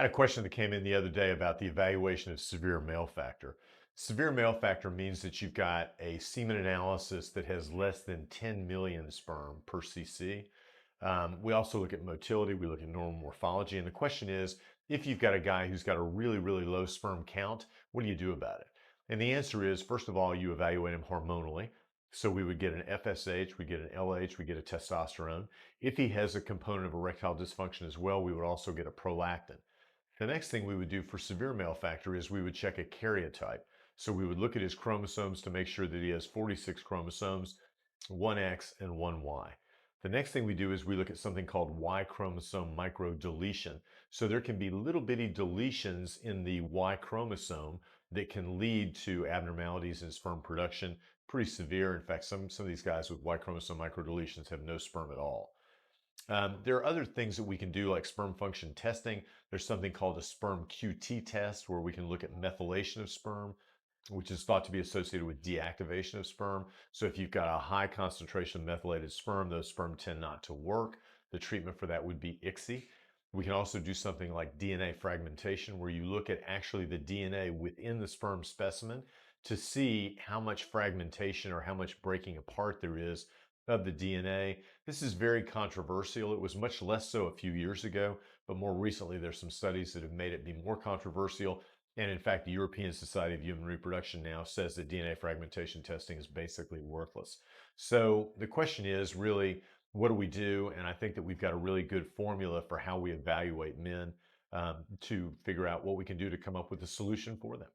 I had a question that came in the other day about the evaluation of severe male factor. Severe male factor means that you've got a semen analysis that has less than 10 million sperm per cc. We also look at motility, we look at normal morphology, and the question is, if you've got a guy who's got a really, really low sperm count, what do you do about it? And the answer is, first of all, you evaluate him hormonally. So we would get an FSH, we get an LH, we get a testosterone. If he has a component of erectile dysfunction as well, we would also get a prolactin. The next thing we would do for severe male factor is we would check a karyotype. So we would look at his chromosomes to make sure that he has 46 chromosomes, one X and one Y. The next thing we do is we look at something called Y chromosome microdeletion. So there can be little bitty deletions in the Y chromosome that can lead to abnormalities in sperm production, pretty severe. In fact, some of these guys with Y chromosome microdeletions have no sperm at all. There are other things that we can do like sperm function testing. There's something called a sperm QT test where we can look at methylation of sperm, which is thought to be associated with deactivation of sperm. So if you've got a high concentration of methylated sperm, those sperm tend not to work. The treatment for that would be ICSI. We can also do something like DNA fragmentation, where you look at actually the DNA within the sperm specimen to see how much fragmentation or how much breaking apart there is of the DNA. This is very controversial. It was much less so a few years ago, but more recently there's some studies that have made it be more controversial. And in fact, the European Society of Human Reproduction now says that DNA fragmentation testing is basically worthless. So the question is really, what do we do? And I think that we've got a really good formula for how we evaluate men to figure out what we can do to come up with a solution for them.